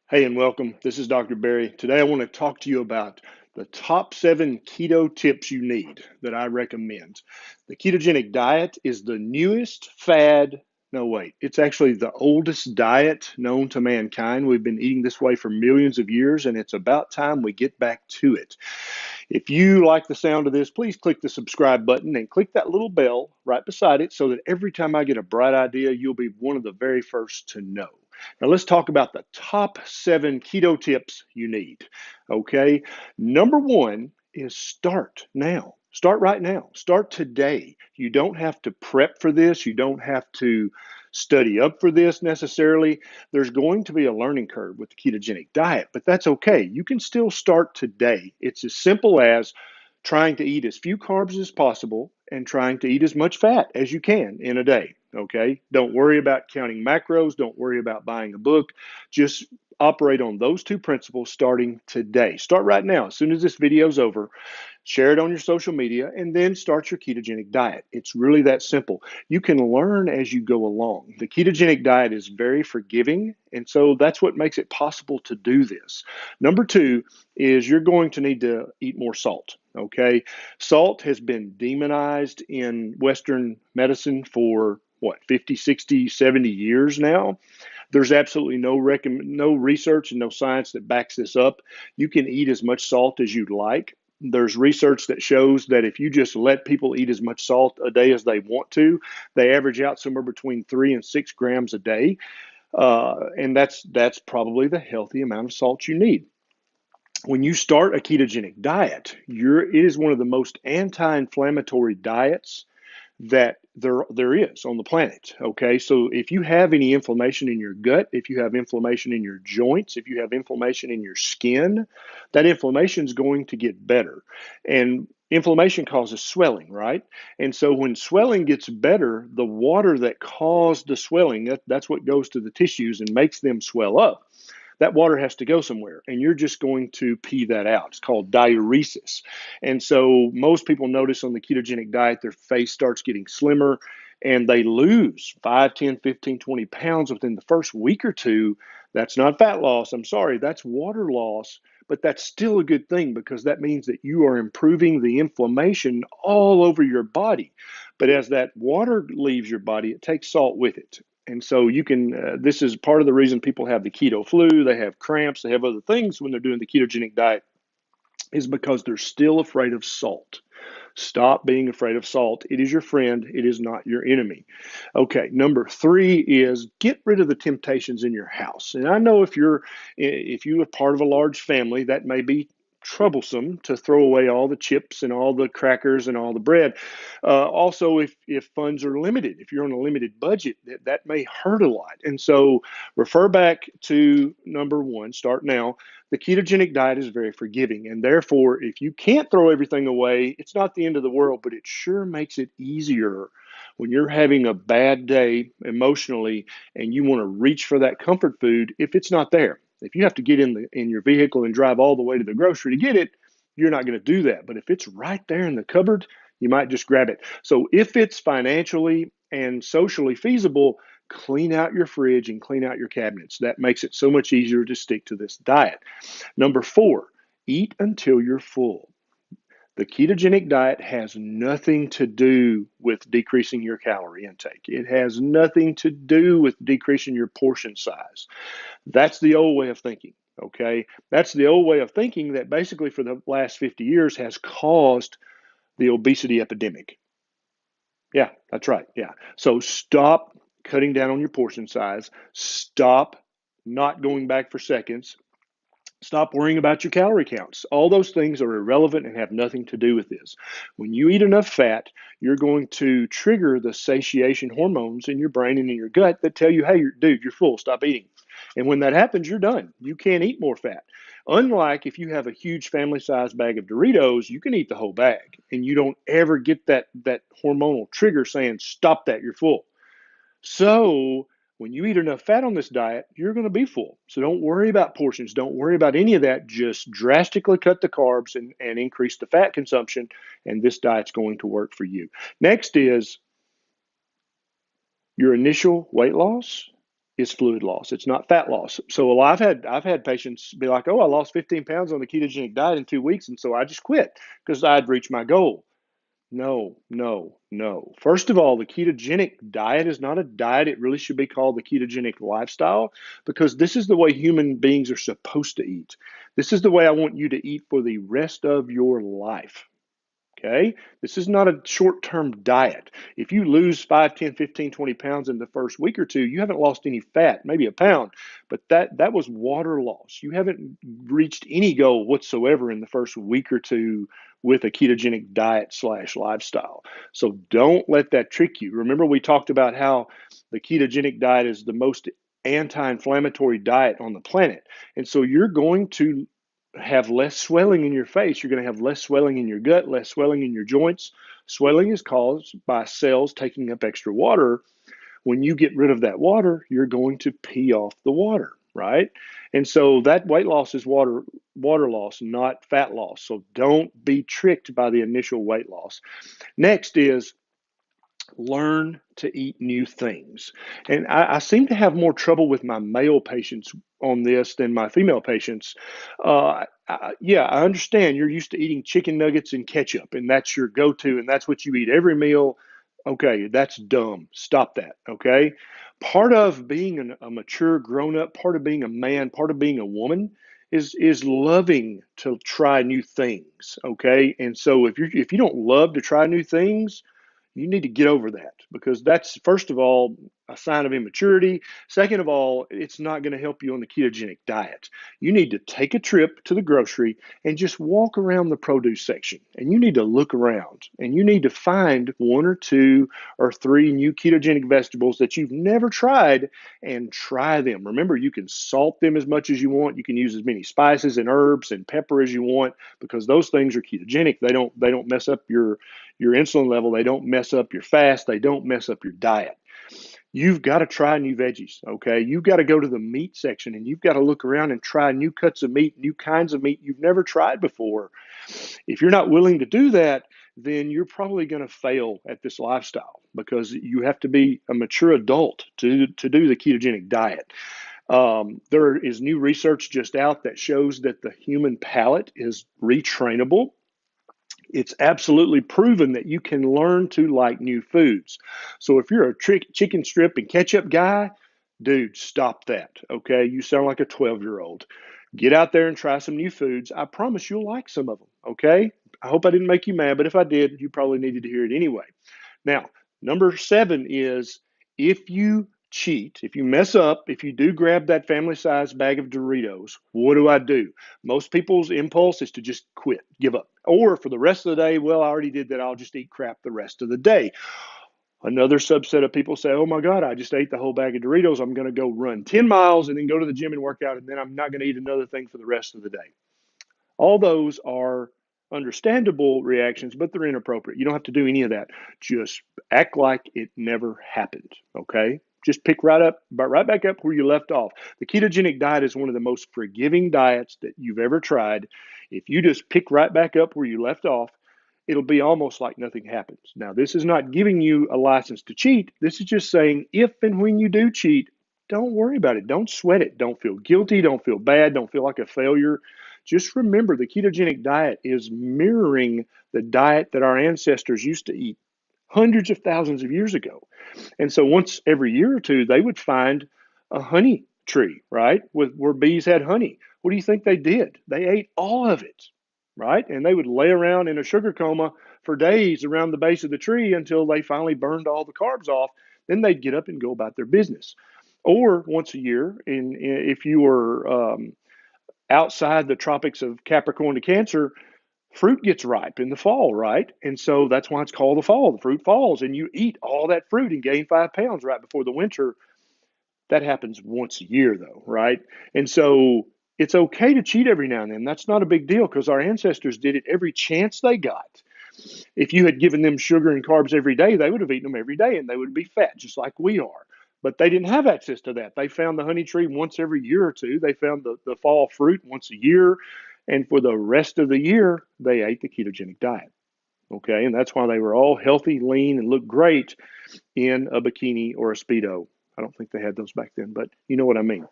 Hey, and welcome. This is Dr. Berry. Today, I want to talk to you about the top 7 keto tips you need that I recommend. The ketogenic diet is the newest fad. No, wait, it's actually the oldest diet known to mankind. We've been eating this way for millions of years, and it's about time we get back to it. If you like the sound of this, please click the subscribe button and click that little bell right beside it so that every time I get a bright idea, you'll be one of the very first to know. Now, let's talk about the top 7 keto tips you need. Okay. Number one is start now. Start right now. Start today. You don't have to prep for this. You don't have to study up for this necessarily. There's going to be a learning curve with the ketogenic diet, but that's okay. You can still start today. It's as simple as trying to eat as few carbs as possible and trying to eat as much fat as you can in a day. Okay. Don't worry about counting macros. Don't worry about buying a book. Just operate on those 2 principles starting today. Start right now. As soon as this video is over, share it on your social media, and then start your ketogenic diet. It's really that simple. You can learn as you go along. The ketogenic diet is very forgiving, and so that's what makes it possible to do this. Number two is you're going to need to eat more salt. Okay. Salt has been demonized in Western medicine for what, 50, 60, 70 years now. There's absolutely no research and no science that backs this up. You can eat as much salt as you'd like. There's research that shows that if you just let people eat as much salt a day as they want to, they average out somewhere between 3 and 6 grams a day, and that's probably the healthy amount of salt you need. When you start a ketogenic diet, it is one of the most anti-inflammatory diets that there is on the planet. Okay, so if you have any inflammation in your gut, if you have inflammation in your joints, if you have inflammation in your skin, that inflammation is going to get better. And inflammation causes swelling, right? And so when swelling gets better, the water that caused the swelling, that's what goes to the tissues and makes them swell up. That water has to go somewhere, and you're just going to pee that out. It's called diuresis. And so most people notice on the ketogenic diet, their face starts getting slimmer and they lose 5, 10, 15, 20 pounds within the first week or two. That's not fat loss. I'm sorry, that's water loss, but that's still a good thing because that means that you are improving the inflammation all over your body. But as that water leaves your body, it takes salt with it. And so you can, this is part of the reason people have the keto flu, they have cramps, they have other things when they're doing the ketogenic diet, is because they're still afraid of salt. Stop being afraid of salt. It is your friend, it is not your enemy. Okay, number three is get rid of the temptations in your house. And I know if you are part of a large family, that may be troublesome to throw away all the chips and all the crackers and all the bread. Also, if funds are limited, if you're on a limited budget, that may hurt a lot. And so refer back to number one, start now. The ketogenic diet is very forgiving, and therefore, if you can't throw everything away, it's not the end of the world, but it sure makes it easier when you're having a bad day emotionally and you want to reach for that comfort food if it's not there. If you have to get in your vehicle and drive all the way to the grocery to get it, you're not going to do that. But if it's right there in the cupboard, you might just grab it. So if it's financially and socially feasible, clean out your fridge and clean out your cabinets. That makes it so much easier to stick to this diet. Number four, eat until you're full. The ketogenic diet has nothing to do with decreasing your calorie intake. It has nothing to do with decreasing your portion size. That's the old way of thinking. Okay. That's the old way of thinking that basically for the last 50 years has caused the obesity epidemic. Yeah, that's right. Yeah. So stop cutting down on your portion size. Stop not going back for seconds. Stop worrying about your calorie counts. All those things are irrelevant and have nothing to do with this. When you eat enough fat, you're going to trigger the satiation hormones in your brain and in your gut that tell you, hey, dude, you're full, stop eating. And when that happens, you're done. You can't eat more fat. Unlike if you have a huge family size bag of Doritos, you can eat the whole bag and you don't ever get that hormonal trigger saying, stop that, you're full. So when you eat enough fat on this diet, you're going to be full. So don't worry about portions. Don't worry about any of that. Just drastically cut the carbs and increase the fat consumption, and this diet's going to work for you. Next is your initial weight loss is fluid loss. It's not fat loss. So I've had patients be like, "Oh, I lost 15 pounds on the ketogenic diet in 2 weeks, and so I just quit because I'd reached my goal." No, no, no. First of all, the ketogenic diet is not a diet. It really should be called the ketogenic lifestyle because this is the way human beings are supposed to eat. This is the way I want you to eat for the rest of your life. Okay. This is not a short term diet. If you lose 5, 10, 15, 20 pounds in the first week or two, you haven't lost any fat, maybe a pound, but that was water loss. You haven't reached any goal whatsoever in the first week or two with a ketogenic diet slash lifestyle. So don't let that trick you. Remember, we talked about how the ketogenic diet is the most anti inflammatory diet on the planet. And so you're going to have less swelling in your face. You're going to have less swelling in your gut, less swelling in your joints. Swelling is caused by cells taking up extra water. When you get rid of that water, you're going to pee off the water, right? And so that weight loss is water loss, not fat loss. So don't be tricked by the initial weight loss. Next is learn to eat new things. And I seem to have more trouble with my male patients on this than my female patients. Yeah, I understand you're used to eating chicken nuggets and ketchup, and that's your go to, and that's what you eat every meal. Okay, that's dumb. Stop that. Okay. Part of being a mature grown up, part of being a man, part of being a woman is loving to try new things. Okay. And so if you don't love to try new things, you need to get over that because that's, first of all, a sign of immaturity. Second of all, it's not going to help you on the ketogenic diet. You need to take a trip to the grocery and just walk around the produce section. And you need to look around and you need to find one or two or three new ketogenic vegetables that you've never tried and try them. Remember, you can salt them as much as you want. You can use as many spices and herbs and pepper as you want because those things are ketogenic. They don't mess up your insulin level. They don't mess up your fast. They don't mess up your diet. You've got to try new veggies, okay? You've got to go to the meat section and you've got to look around and try new cuts of meat, new kinds of meat you've never tried before. If you're not willing to do that, then you're probably going to fail at this lifestyle because you have to be a mature adult to do the ketogenic diet. There is new research just out that shows that the human palate is retrainable. It's absolutely proven that you can learn to like new foods. So if you're a chicken strip and ketchup guy, dude, stop that. Okay. You sound like a 12-year-old. Get out there and try some new foods. I promise you'll like some of them. Okay. I hope I didn't make you mad, but if I did, you probably needed to hear it anyway. Now, number 7 is if you cheat, if you mess up, if you do grab that family size bag of Doritos, what do? Most people's impulse is to just quit, give up. Or for the rest of the day, well, I already did that. I'll just eat crap the rest of the day. Another subset of people say, oh my God, I just ate the whole bag of Doritos. I'm going to go run 10 miles and then go to the gym and work out, and then I'm not going to eat another thing for the rest of the day. All those are understandable reactions, but they're inappropriate. You don't have to do any of that. Just act like it never happened. Okay. Just pick right back up where you left off. The ketogenic diet is one of the most forgiving diets that you've ever tried. If you just pick right back up where you left off, it'll be almost like nothing happens. Now, this is not giving you a license to cheat. This is just saying if and when you do cheat, don't worry about it. Don't sweat it. Don't feel guilty. Don't feel bad. Don't feel like a failure. Just remember the ketogenic diet is mirroring the diet that our ancestors used to eat hundreds of thousands of years ago. And so once every year or two, they would find a honey tree, right? Where bees had honey. What do you think they did? They ate all of it, right? And they would lay around in a sugar coma for days around the base of the tree until they finally burned all the carbs off. Then they'd get up and go about their business. Or once a year, if you were outside the tropics of Capricorn to Cancer, fruit gets ripe in the fall, right? And so that's why it's called the fall. The fruit falls, and you eat all that fruit and gain 5 pounds right before the winter. That happens once a year, though, right? And so it's okay to cheat every now and then. That's not a big deal because our ancestors did it every chance they got. If you had given them sugar and carbs every day, they would have eaten them every day and they would be fat just like we are. But they didn't have access to that. They found the honey tree once every year or two. They found the fall fruit once a year. And for the rest of the year, they ate the ketogenic diet. Okay. And that's why they were all healthy, lean, and looked great in a bikini or a Speedo I don't think they had those back then, but you know what I mean.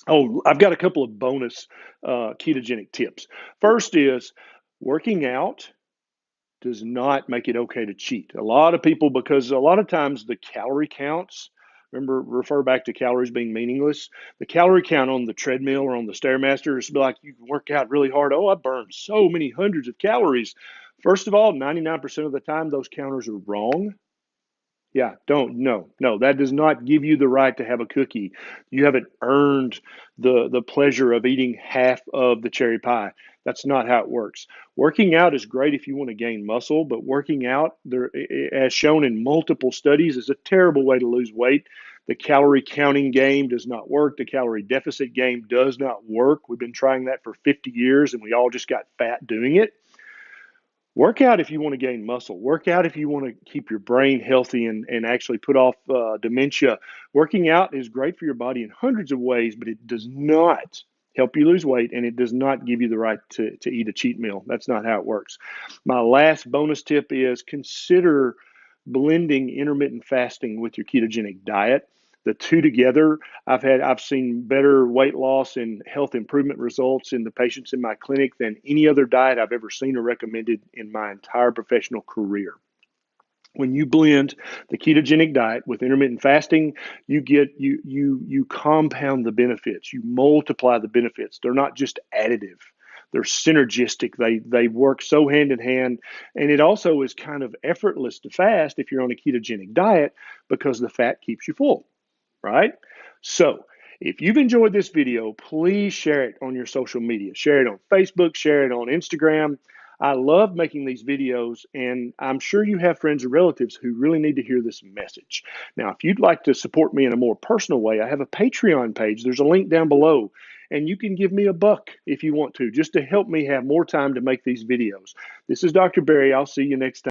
Oh, I've got a couple of bonus ketogenic tips. First is working out does not make it okay to cheat. A lot of people, because a lot of times the calorie counts, remember, refer back to calories being meaningless. The calorie count on the treadmill or on the Stairmaster is like you work out really hard. Oh, I burned so many hundreds of calories. First of all, 99% of the time, those counters are wrong. Yeah, don't, no, that does not give you the right to have a cookie. You haven't earned the pleasure of eating half of the cherry pie. That's not how it works. Working out is great if you want to gain muscle, but working out, there, as shown in multiple studies, is a terrible way to lose weight. The calorie counting game does not work. The calorie deficit game does not work. We've been trying that for 50 years and we all just got fat doing it. Work out if you want to gain muscle. Work out if you want to keep your brain healthy and actually put off dementia. Working out is great for your body in hundreds of ways, but it does not help you lose weight and it does not give you the right to eat a cheat meal. That's not how it works. My last bonus tip is consider blending intermittent fasting with your ketogenic diet. The two together, I've seen better weight loss and health improvement results in the patients in my clinic than any other diet I've ever seen or recommended in my entire professional career. When you blend the ketogenic diet with intermittent fasting, you compound the benefits, you multiply the benefits. They're not just additive. They're synergistic. They work so hand in hand. And it also is kind of effortless to fast if you're on a ketogenic diet because the fat keeps you full, right? So if you've enjoyed this video, please share it on your social media. Share it on Facebook, share it on Instagram. I love making these videos, and I'm sure you have friends or relatives who really need to hear this message. Now, if you'd like to support me in a more personal way, I have a Patreon page. There's a link down below, and you can give me $1 if you want to, just to help me have more time to make these videos. This is Dr. Berry. I'll see you next time.